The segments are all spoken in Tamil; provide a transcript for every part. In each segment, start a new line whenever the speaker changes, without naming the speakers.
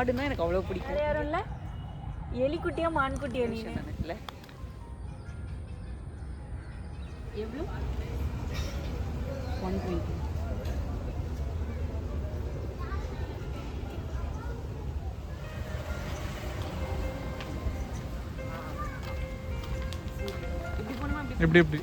மாடுன்னா எனக்கு அவ்வளோ பிடிக்கும்.
யாரும் இல்லை, எலிக்குட்டியா மான்குட்டியா நீங்க?
இல்லை எவ்வளோ 120.
எப்படி எப்படி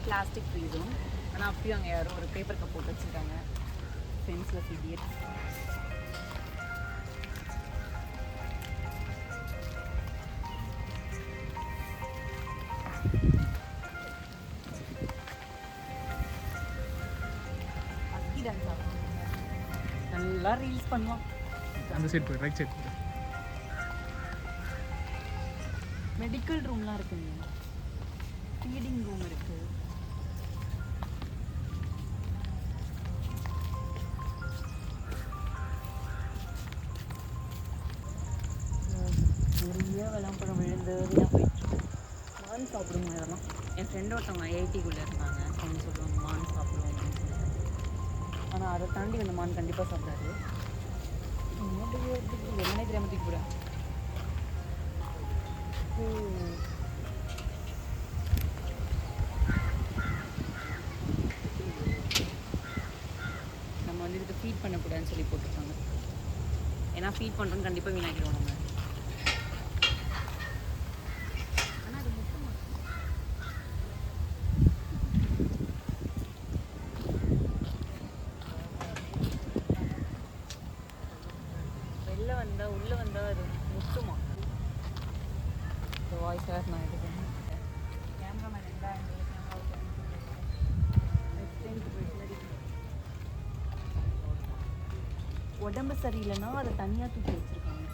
பிளாஸ்டிக் ஃப்ரீ ஜோன். ஆனால் அப்படியும் அங்கே யாரும் ஒரு பேப்பர் கப் போட்டு வச்சுருக்காங்க. Senseless idiot. அக்கி டான்ஸ் ஆகும், நல்லா ரீல்ஸ் பண்ணுவான்.
அந்த சைடு போய் ரைட் சைடு போய்.
மெடிக்கல் ரூம்லாம் இருக்குங்க, ஃபீடிங் ரூம் இருக்கு. நிறைய விளம்பரம் விழுந்து வீணாக போயிட்டு. மான் சாப்பிடுமா இதெல்லாம்? என் ஃப்ரெண்ட் ஒருத்தவங்க ஐஐடிக்குள்ளே இருந்தாங்க, அவங்க சொல்லுவாங்க மான் சாப்பிடுவோம் அப்படின்னு சொல்லிட்டு. ஆனால் அதை தாண்டி அந்த மான் கண்டிப்பாக சாப்பிடாது. என்னன்னே தெரியாமல் தூக்கி போட. நம்ம வந்து இதுக்கு ஃபீட் பண்ணக்கூடாதுன்னு சொல்லி போட்டிருக்காங்க. ஏன்னா ஃபீட் பண்ணுறோன்னு கண்டிப்பாக வீணாக்கிடுவோம் நம்ம. ஆனால் அது முக்கியமாக வெளில வந்தால் உள்ளே வந்தால் அது முட்டுமா. வாய்ஸ் வேறு நான் எடுக்கிறேன். கேமராமேன் ரெண்டா உடம்பு சரியில்லைன்னா அதை தனியாக தூக்கி வச்சுருக்காங்க.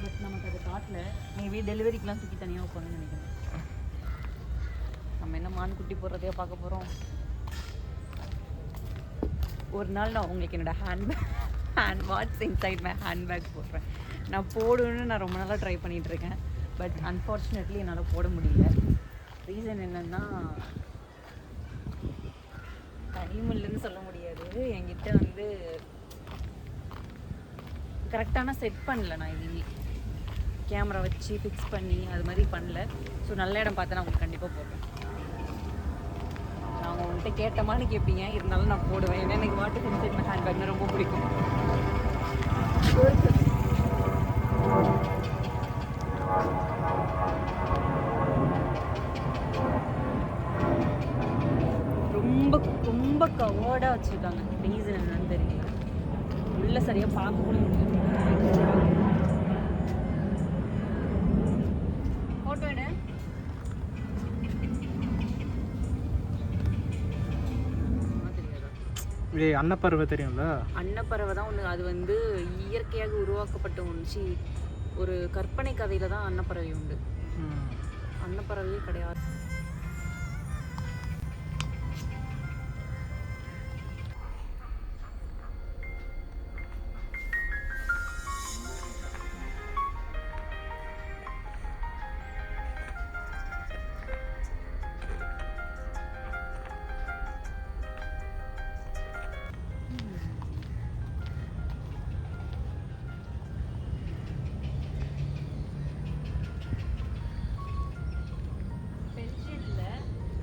பட் நமக்கு அது காட்டில் மேபி டெலிவரிக்கெலாம் தூக்கி தனியாக வைப்பாங்கன்னு நினைக்கிறேன். நம்ம என்ன மான் குட்டி போடுறதையோ பார்க்க போகிறோம். ஒரு நாள் நான் உங்களுக்கு என்னோடய hand watts inside my handbag போடுறேன். நான் போடணுன்னு நான் ரொம்ப நாளாக ட்ரை பண்ணிகிட்ருக்கேன். பட் அன்ஃபார்ச்சுனேட்லி என்னால் போட முடியல. ரீசன் என்னென்னா டைம் இல்லைன்னு சொல்ல முடியாது. என்கிட்ட வந்து கரெக்டான செட் பண்ணல. நான் எதுவுமே கேமரா வச்சு ஃபிக்ஸ் பண்ணி அது மாதிரி பண்ணல. ஸோ நல்ல இடம் பார்த்து நான் உங்களுக்கு கண்டிப்பாக போடுறேன். நான் உங்கள்கிட்ட கேட்டமான்னு கேட்பீங்க, இருந்தாலும் நான் போடுவேன். ஏன்னா எனக்கு வாட்டர் இன்சைட் மை ஹேண்ட்பேக்னா ரொம்ப பிடிக்கும். ரொம்ப ரொம்ப கவர்டாக வச்சுருக்காங்க. ரீசன் என்னன்னு தெரியல. உள்ள சரியாக பார்க்க கூட முடியும். ஃபோட்டோ எடு.
அன்னப்பறவை தெரியும்ல?
அன்னப்பறவை தான் ஒன்று. அது வந்து இயற்கையாக உருவாக்கப்பட்ட ஒன்று. ஒரு கற்பனை கதையில் தான் அன்னப்பறவை உண்டு. அன்னப்பறவையே கிடையாது.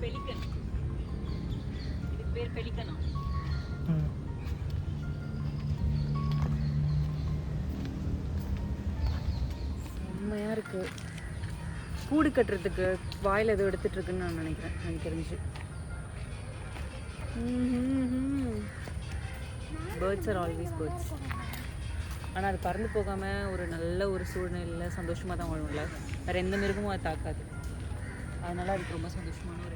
பெலிக்கன். இதுக்கு பேர் பெலிக்கனா? செம்மையா இருக்கு. கூடு கட்டுறதுக்கு வாயில் எதுவும் எடுத்துட்டு இருக்குன்னு நான் நினைக்கிறேன், எனக்கு தெரிஞ்சு. Birds are always birds. ஆனால் அது பறந்து போகாமல் ஒரு நல்ல ஒரு சூழ்நிலையில் சந்தோஷமாக தான் வாழும்ல. வேறு எந்த மிருகமும் அது தாக்காது. அதனால அதுக்கு ரொம்ப சந்தோஷமான ஒரு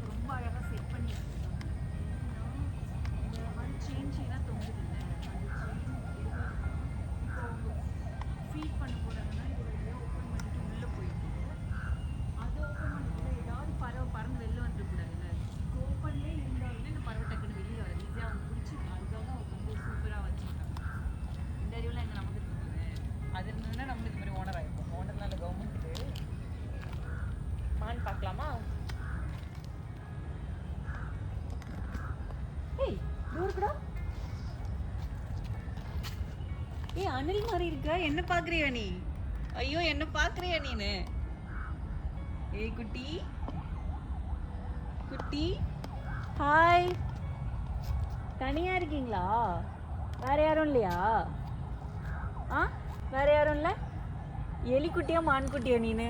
ரொம்ப அழகாக செட் பண்ணி செயின் செயினாக தொங்குது. ஃபீட் பண்ண போகிறாங்கன்னா இது வெளியே ஓப்பன் பண்ணிட்டு உள்ளே போயிட்டு அது ஓப்பன் பண்ணிட்டு ஏதாவது பறவை பறந்து வெளில வந்துடக்கூடாதுல்ல. ஓப்பன்லேயே இருந்தாலுமே இந்த பறவை டக்குன்னு வெளியே வர ஈஸியாக அவங்க பிடிச்சி அதுக்காக அவங்க வந்து சூப்பராக அணில் மாதிரி இருக்க. என்ன பாக்குறியா நீ? ஐயோ என்ன பாக்குறியா நீனு? ஏய் குட்டி குட்டி,
ஹாய். தனியா இருக்கீங்களா? வேற யாரும் இல்லையா? ஆ, வேற யாரும் இல்லை? எலிக்குட்டியா மான்குட்டியா நீனு?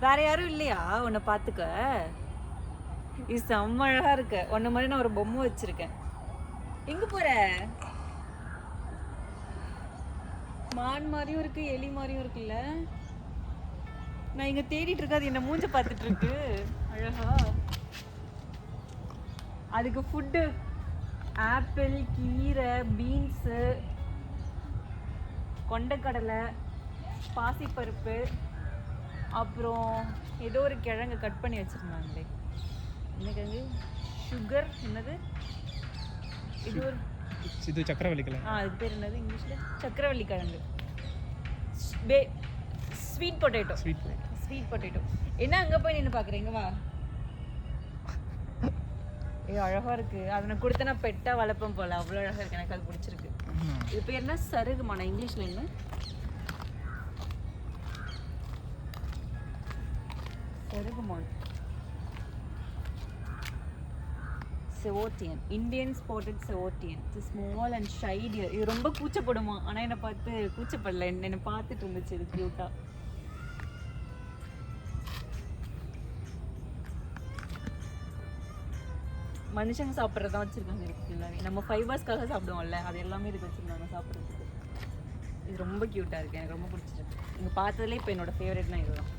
வேற யாரும் இல்லையா உன்னை பாத்துக்க? இது செம்ம அழகா இருக்க. உன்ன மாதிரி நான் ஒரு பொம்மை வச்சிருக்கேன். எங்க போற? மான் மாதிரியும் இருக்கு, எலி மாதிரியும் இருக்குல்ல. நான் இங்க தேடிட்டு இருக்க, அது என்ன மூஞ்ச பார்த்துட்டு இருக்கு அழகா. அதுக்கு ஃபுட்டு ஆப்பிள், கீரை, பீன்ஸு, கொண்டைக்கடலை, பாசிப்பருப்பு, அப்புறம் ஏதோ ஒரு கிழங்கு கட் பண்ணி வச்சுருந்தாங்களே. என்ன கிழங்கு? சுகர் என்னது? இது ஒரு
இது சக்கரவள்ளி கிழங்கு.
அதுக்கு பேர் என்னது இங்கிலீஷில்? சக்கரவள்ளி கிழங்கு. Sweet potato. Sweet potato. என்ன அங்கே போய் நின்று பார்க்குறீங்க? வா. அழகா இருக்கு. அதை நான் கொடுத்தா நான் பெட்டா வளர்ப்பேன் போல. அவ்வளோ அழகா இருக்கு. எனக்கு அது பிடிச்சிருக்கு. இது பேர் என்ன? சருகுமா? நான் இங்கிலீஷ்ல என்ன? சருகுமான். Chevrotain, Indian spotted chevrotain. It's small and shy deer. இது ரொம்ப கூச்சப்படுமா? ஆனால் என்னை பார்த்து கூச்சப்படல. என்னை பார்த்துட்டு இருந்துச்சு. இது க்யூட்டா. மனுஷங்க சாப்பிட்றதான் வச்சுருக்காங்க இதுக்கு எல்லாமே. நம்ம ஃபைபர்ஸ்க்காக சாப்பிடுவோம்ல, அது எல்லாமே இதுக்கு வச்சுருந்தாங்க சாப்பிட்றதுக்கு. இது ரொம்ப க்யூட்டாக இருக்குது. எனக்கு ரொம்ப பிடிச்சிருக்கு. நீங்கள் பார்த்ததுலேயே இப்போ என்னோட ஃபேவரட்னா இதுதான்.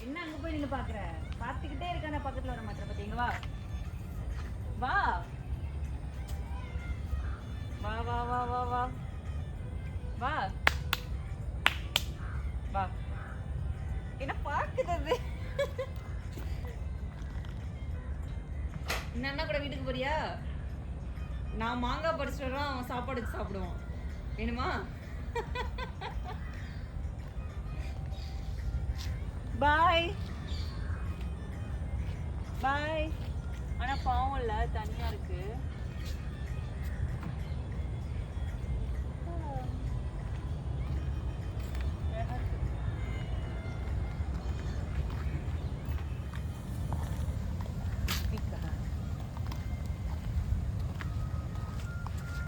என்ன அங்கே போய் நீங்கள் பார்க்குற? பார்த்துக்கிட்டே இருக்க. நான் பக்கத்தில் வர மாட்டேன். பார்த்தீங்க? வா வா வா வா வா வா வா வா வா. என்ன பார்க்குது? இன்னும் அண்ணா கூட வீட்டுக்கு போறியா? நான் மாங்காய் பறிச்சுட்டு வரோம், அவன் சாப்பாடு வச்சு சாப்பிடுவான். வேணுமா? பாய் பாய். ஆனால் பாவம் இல்லை, தனியாக இருக்கு.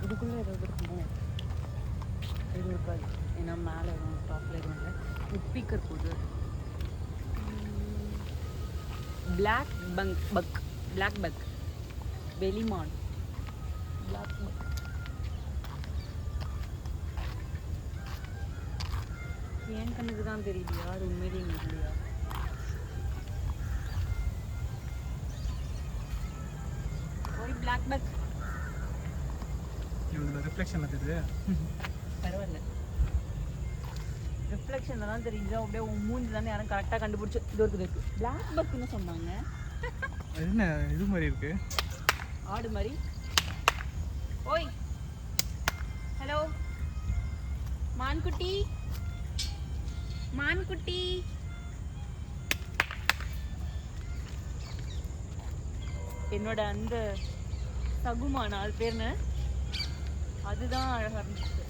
இதுக்குள்ளே ஏதாவது இருக்குமோ? எதுவும் இருக்காது. ஏன்னா மேலே எதுவும் டாப்பில் எதுவும் இல்லை. ஸ்பீக்கர் போகுது. பிளாக் பக், பிளாக் பக், வெளிமான், பிளாக் பக். என் கண்ணுக்கு தான் தெரியலையா? அது உண்மையிலே இல்லையா? ஒரு பிளாக் பக்.
இதில் ரிஃப்ளெக்ஷன் தெரியுது.
பரவாயில்ல, ரிஃப்ளெக்ஷனில் தான் தெரியுது. அப்படியே உன் மூஞ்சி தானே யாரும் கரெக்டாக கண்டுபிடிச்சி இது இருக்குது. பிளாக் பக்குன்னு சொன்னாங்க.
என்ன இது மாதிரி இருக்கு?
ஆடு மாதிரி. ஓய், ஹலோ மான்குட்டி, மான்குட்டி. என்னோட அந்த சகுமான், அது பேர் என்ன? அதுதான் அழகாக இருந்துச்சு.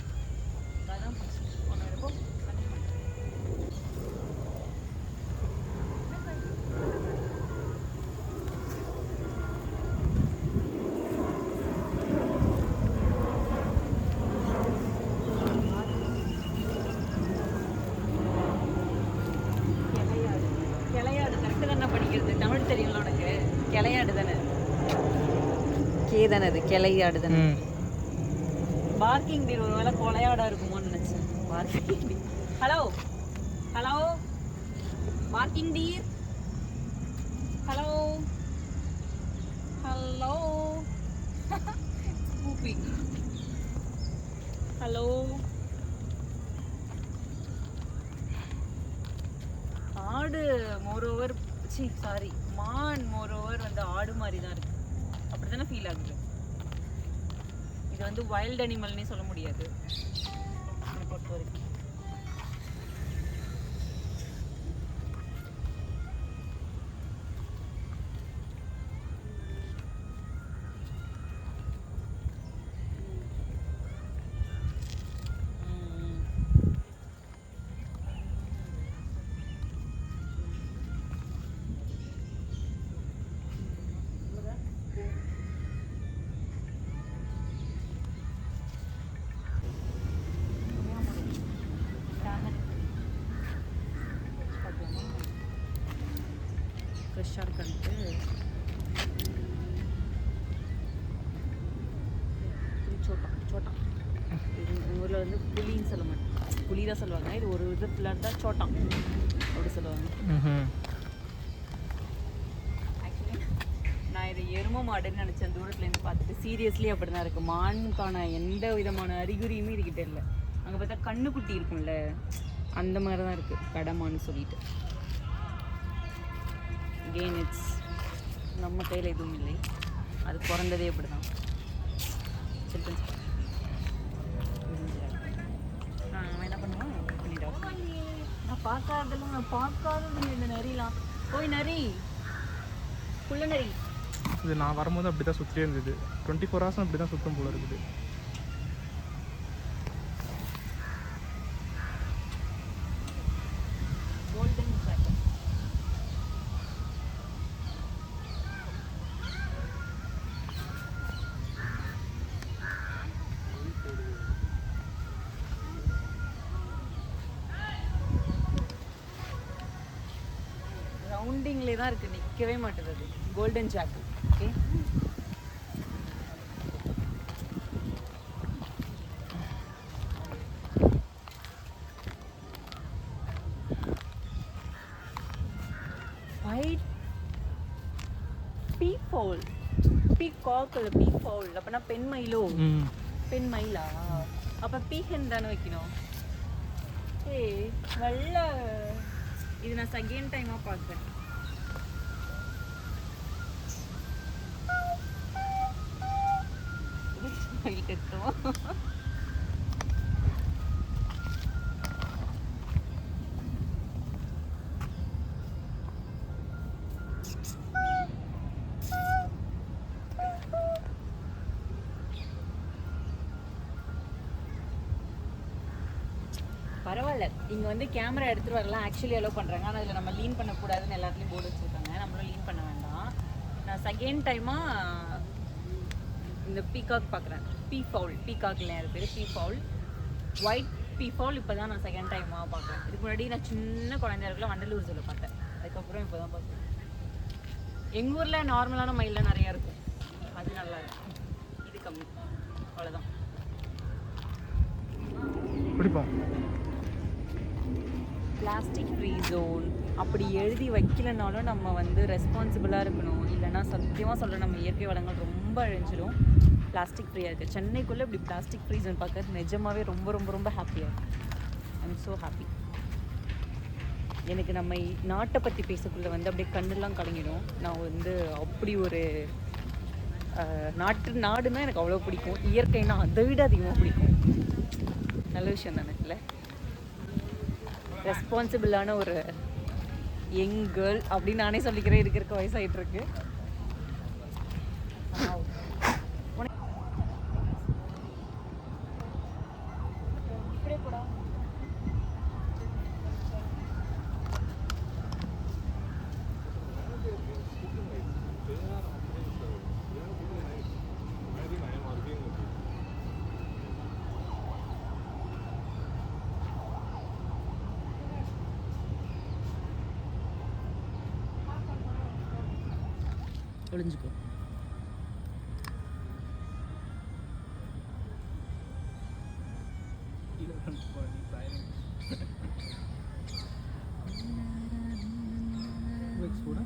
அதான் உன்னோட தமிழ் தெரியுங்களா உனக்கு? கிளையாடு தானே? கே தானே அது? கிளையாடு தானே? பார்க்கிங் டீர் ஒரு வேளை கொலையாடா இருக்குமோன்னு நினைச்சேன். Barking deer. Hello hello barking deer. Hello hello ஸ்கூப்பிங். ஹலோ. ஆடு மோரோவர், சாரி, மான் மோரோவர் வந்து ஆடு மாதிரி தான் இருக்கு. அப்படி தானே ஃபீல் ஆகுது. இது வந்து வைல்ட் அனிமல்னே சொல்ல முடியாது என்னை பொறுத்த வரைக்கும். ஃப்ரெஷ்ஷாக இருக்கான்ட்டு சோட்டா சோட்டா இது எங்கள் ஊரில் வந்து புளின்னு சொல்ல மாட்டேன், புளி தான் சொல்லுவாங்க. இது ஒரு இது ஃபுல்லாக தான் சோட்டான் அப்படி சொல்லுவாங்க. ஆக்சுவலி நான் இதை எரும மாடுன்னு நினச்சேன் தூரத்துலேருந்து பார்த்துட்டு. சீரியஸ்லி அப்படி தான் இருக்குது. மானுக்கான எந்த விதமான அறிகுறியுமே இதுக்கிட்ட இல்லை. அங்கே பார்த்தா கண்ணுக்குட்டி இருக்கும்ல, அந்த மாதிரி தான் இருக்குது கடமான்னு சொல்லிட்டு. கெயின் இட்ஸ் நம்ம கையில் எதுவும் இல்லை, அது பிறந்ததே அப்படி தான். சில்ட்ரன்ஸ் என்ன பண்ணுவோம் பண்ணிட்டோம். நான் பார்க்காதெல்லாம் நான் பார்க்காதது இந்த நரிலாம். போய் நரி புள்ள நரி.
இது நான் வரும்போது அப்படி தான் சுற்றியே இருந்தது. 24 ஹவர்ஸும் அப்படி தான் சுத்தம் போல இருக்குது.
Golden jacket. ரவுண்டிங்லேயே தான் இருக்குது, நிற்கவே மாட்டேது. அது கோல்டன் ஜாக்கெட். ஓகே, ஒயிட் பீ ஃபவுல், பீ காக் இல்லை பீ ஃபவுல். அப்போனா பெண் மயிலோ? பெண் மயிலா? அப்போ பீஹன் தானே வைக்கணும். ஏய் நல்ல, இது நான் செகண்ட் டைமாக பார்த்தேன். மயில் கத்துவோம். பரவாயில்ல, இங்கே வந்து கேமரா எடுத்துகிட்டு வரலாம் ஆக்சுவலி அலோவ் பண்ணுறாங்க. ஆனால் அதில் நம்ம லீன் பண்ணக்கூடாதுன்னு எல்லாத்துலேயும் போர்டு வச்சுருக்காங்க. நம்மளும் லீன் பண்ண வேண்டாம். நான் செகண்ட் டைமாக இந்த பீகாக் பார்க்குறேன். பீ ஃபவுல், பீகாக்ல என் பேர் பீ ஃபவுல், ஒயிட் பீ ஃபவுல். இப்போ தான் நான் செகண்ட் டைமாக பார்க்குறேன். இதுக்கு முன்னாடி நான் சின்ன குழந்தையா இருக்கல வண்டலூர் சொல்ல பார்த்தேன். அதுக்கப்புறம் இப்போ தான் பார்க்குறேன். எங்கள் ஊரில் நார்மலான மயிலாம் நிறையா இருக்கும், அது நல்லா இருக்கும். இது கம்மி, அவ்வளோதான்.
பிடிப்போம்.
பிளாஸ்டிக் ஃப்ரீ ஜோன் அப்படி எழுதி வைக்கலனாலும் நம்ம வந்து ரெஸ்பான்சிபிளாக இருக்கணும். இல்லைன்னா சத்தியமாக சொல்கிறேன், நம்ம இயற்கை வளங்கள் ரொம்ப அழிஞ்சிடும். பிளாஸ்டிக் ஃப்ரீயாக இருக்குது. சென்னைக்குள்ளே இப்படி பிளாஸ்டிக் ஃப்ரீ ஜோன் பார்க்கறது நிஜமாகவே ரொம்ப ரொம்ப ரொம்ப ஹாப்பியாக இருக்குது. I am so happy. எனக்கு நம்ம நாட்டை பற்றி பேசக்குள்ளே வந்து அப்படியே கண்ணெல்லாம் கலங்கிடும். நான் வந்து அப்படி ஒரு நாடுன்னா எனக்கு அவ்வளோ பிடிக்கும். இயற்கைன்னா அதை விட அதிகமாக பிடிக்கும். நல்ல விஷயம் தானே இல்லை? ரெஸ்பான்சிபிளான ஒரு யங் கேர்ள் அப்படின்னு நானே சொல்லிக்கிறேன். இருக்க வயசாகிட்டு இருக்கு. ஒளிஞ்சுக்கோ.
கூட